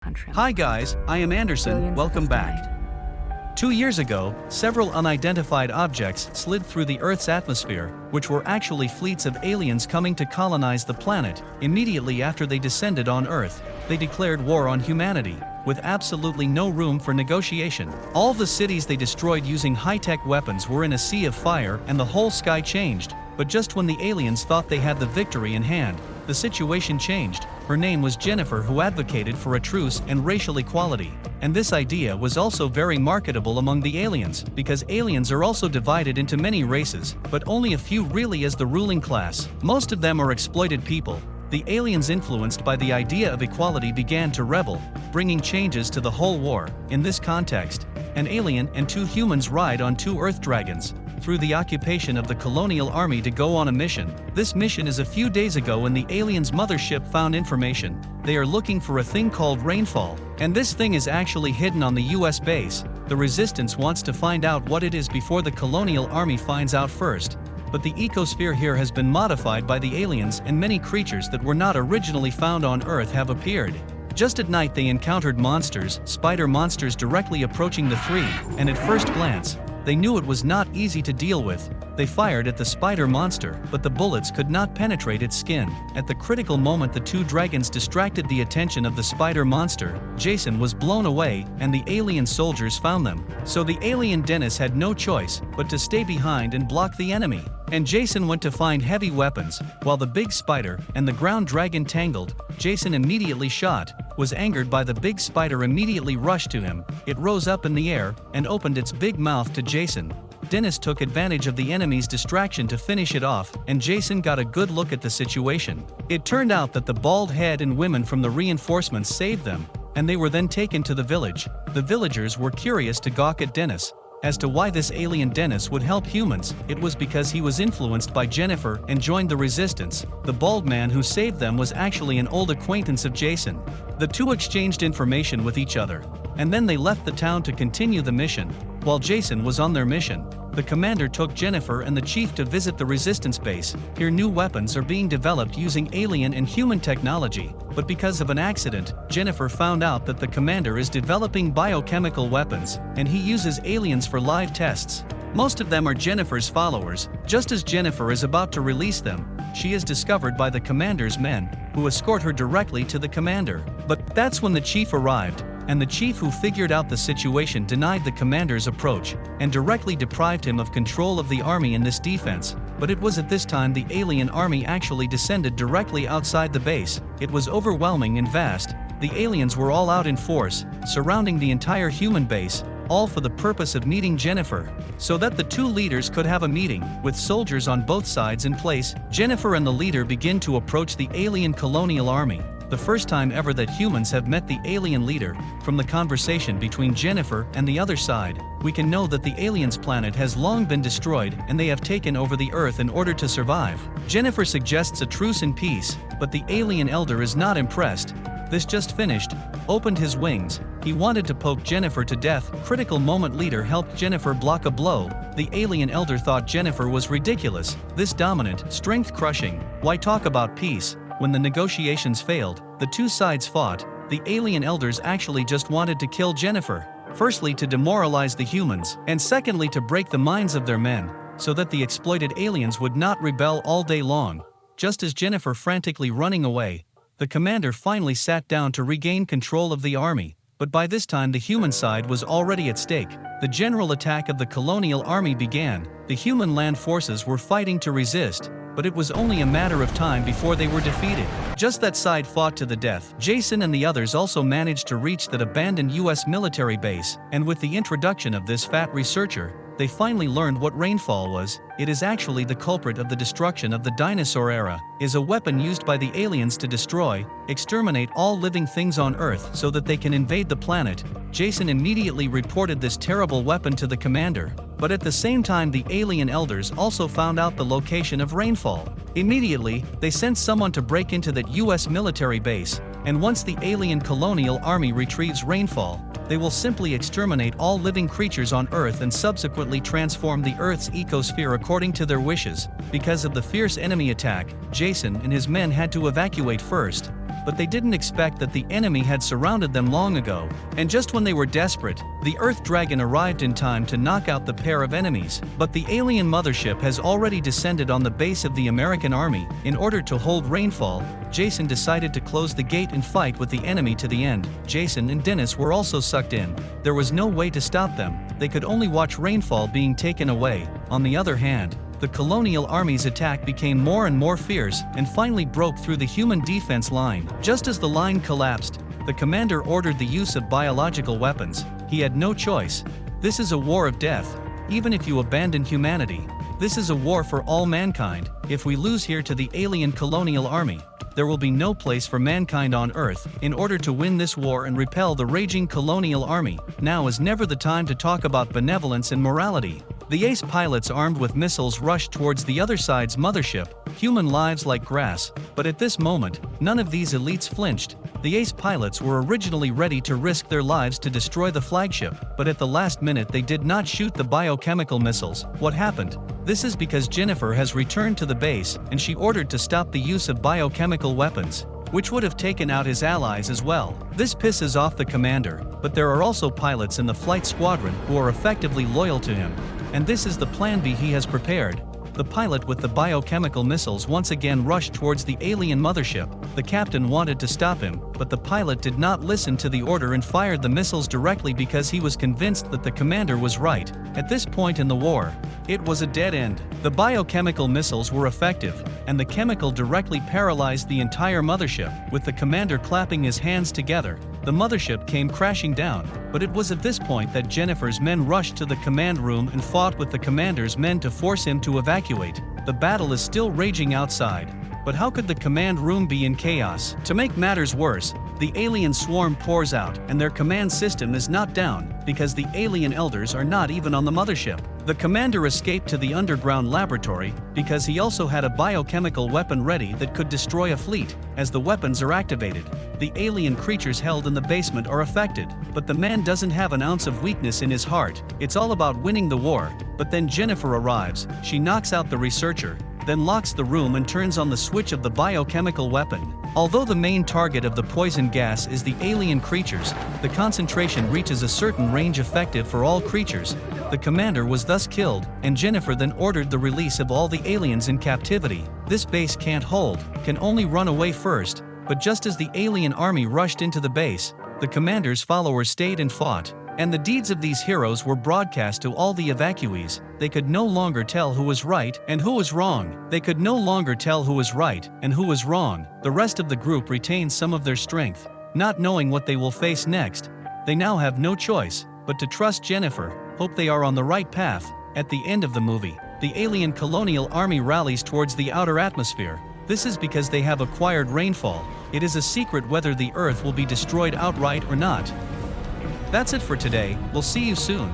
country. Hi guys, I am Anderson, Billions welcome have back. died. 2 years ago, several unidentified objects slid through the Earth's atmosphere, which were actually fleets of aliens coming to colonize the planet. Immediately after they descended on Earth, they declared war on humanity, with absolutely no room for negotiation. All the cities they destroyed using high-tech weapons were in a sea of fire and the whole sky changed. But just when the aliens thought they had the victory in hand, the situation changed. Her name was Jennifer, who advocated for a truce and racial equality. And this idea was also very marketable among the aliens, because aliens are also divided into many races, but only a few really as the ruling class. Most of them are exploited people. The aliens, influenced by the idea of equality, began to rebel, bringing changes to the whole war. In this context, an alien and 2 humans ride on 2 Earth dragons through the occupation of the colonial army to go on a mission. This mission is a few days ago when the aliens' mothership found information. They are looking for a thing called rainfall, and this thing is actually hidden on the US base. The resistance wants to find out what it is before the colonial army finds out first. But the ecosphere here has been modified by the aliens, and many creatures that were not originally found on Earth have appeared. Just at night they encountered monsters, spider monsters, directly approaching the 3, and at first glance, they knew it was not easy to deal with. They fired at the spider monster, but the bullets could not penetrate its skin. At the critical moment, the 2 dragons distracted the attention of the spider monster. Jason was blown away, and the alien soldiers found them. So the alien Dennis had no choice but to stay behind and block the enemy. And Jason went to find heavy weapons, while the big spider and the ground dragon tangled. Jason immediately was angered by the big spider, immediately rushed to him. It rose up in the air and opened its big mouth to Jason. Dennis took advantage of the enemy's distraction to finish it off, and Jason got a good look at the situation. It turned out that the bald head and women from the reinforcements saved them, and they were then taken to the village. The villagers were curious to gawk at Dennis as to why this alien Dennis would help humans. It was because he was influenced by Jennifer and joined the resistance. The bald man who saved them was actually an old acquaintance of Jason. The 2 exchanged information with each other, and then they left the town to continue the mission. While Jason was on their mission, the commander took Jennifer and the chief to visit the resistance base. Here new weapons are being developed using alien and human technology, but because of an accident, Jennifer found out that the commander is developing biochemical weapons, and he uses aliens for live tests. Most of them are Jennifer's followers. Just as Jennifer is about to release them, she is discovered by the commander's men, who escort her directly to the commander. But that's when the chief arrived, and the chief, who figured out the situation, denied the commander's approach and directly deprived him of control of the army in this defense. But it was at this time the alien army actually descended directly outside the base. It was overwhelming and vast. The aliens were all out in force, surrounding the entire human base, all for the purpose of meeting Jennifer, so that the 2 leaders could have a meeting. With soldiers on both sides in place, Jennifer and the leader begin to approach the alien colonial army. The first time ever that humans have met the alien leader. From the conversation between Jennifer and the other side, we can know that the aliens' planet has long been destroyed and they have taken over the Earth in order to survive. Jennifer suggests a truce and peace, but the alien elder is not impressed. This just finished, opened his wings. He wanted to poke Jennifer to death. Critical moment, leader helped Jennifer block a blow. The alien elder thought Jennifer was ridiculous. This dominant, strength-crushing. Why talk about peace? When the negotiations failed, the 2 sides fought. The alien elders actually just wanted to kill Jennifer. Firstly, to demoralize the humans, and secondly, to break the minds of their men, so that the exploited aliens would not rebel all day long. Just as Jennifer frantically running away, the commander finally sat down to regain control of the army. But by this time the human side was already at stake. The general attack of the colonial army began. The human land forces were fighting to resist, but it was only a matter of time before they were defeated. Just that side fought to the death. Jason and the others also managed to reach that abandoned US military base, and with the introduction of this fat researcher, they finally learned what rainfall was. It is actually the culprit of the destruction of the dinosaur era, is a weapon used by the aliens to destroy, exterminate all living things on Earth so that they can invade the planet. Jason immediately reported this terrible weapon to the commander, but at the same time the alien elders also found out the location of rainfall. Immediately, they sent someone to break into that US military base, and once the alien colonial army retrieves rainfall, they will simply exterminate all living creatures on Earth and subsequently transform the Earth's ecosphere according to their wishes. Because of the fierce enemy attack, Jason and his men had to evacuate first. but they didn't expect that the enemy had surrounded them long ago. And just when they were desperate, the Earth Dragon arrived in time to knock out the pair of enemies. But the alien mothership has already descended on the base of the American army. In order to hold rainfall, Jason decided to close the gate and fight with the enemy to the end. Jason and Dennis were also sucked in. There was no way to stop them. They could only watch rainfall being taken away. On the other hand, the colonial army's attack became more and more fierce and finally broke through the human defense line. Just as the line collapsed, the commander ordered the use of biological weapons. He had no choice. This is a war of death. Even if you abandon humanity, this is a war for all mankind. If we lose here to the alien colonial army, there will be no place for mankind on Earth. In order to win this war and repel the raging colonial army, now is never the time to talk about benevolence and morality. The ace pilots armed with missiles rushed towards the other side's mothership, human lives like grass. But at this moment, none of these elites flinched. The ace pilots were originally ready to risk their lives to destroy the flagship, but at the last minute they did not shoot the biochemical missiles. What happened? This is because Jennifer has returned to the base, and she ordered to stop the use of biochemical weapons, which would have taken out his allies as well. This pisses off the commander, but there are also pilots in the flight squadron who are effectively loyal to him. And this is the plan B he has prepared. The pilot with the biochemical missiles once again rushed towards the alien mothership. The captain wanted to stop him, but the pilot did not listen to the order and fired the missiles directly because he was convinced that the commander was right. At this point in the war, it was a dead end. The biochemical missiles were effective, and the chemical directly paralyzed the entire mothership. With the commander clapping his hands together, the mothership came crashing down. But it was at this point that Jennifer's men rushed to the command room and fought with the commander's men to force him to evacuate. The battle is still raging outside. But how could the command room be in chaos? To make matters worse, the alien swarm pours out, and their command system is not down, because the alien elders are not even on the mothership. The commander escaped to the underground laboratory, because he also had a biochemical weapon ready that could destroy a fleet. As the weapons are activated, the alien creatures held in the basement are affected. But the man doesn't have an ounce of weakness in his heart. It's all about winning the war. But then Jennifer arrives, she knocks out the researcher, then locks the room and turns on the switch of the biochemical weapon. Although the main target of the poison gas is the alien creatures, the concentration reaches a certain range effective for all creatures. The commander was thus killed, and Jennifer then ordered the release of all the aliens in captivity. This base can't hold, can only run away first. But just as the alien army rushed into the base, the commander's followers stayed and fought. And the deeds of these heroes were broadcast to all the evacuees. They could no longer tell who was right and who was wrong. They could no longer tell who was right and who was wrong. The rest of the group retains some of their strength, not knowing what they will face next. They now have no choice but to trust Jennifer, hope they are on the right path. At the end of the movie, the alien colonial army rallies towards the outer atmosphere. This is because they have acquired rainfall. It is a secret whether the Earth will be destroyed outright or not. That's it for today. We'll see you soon.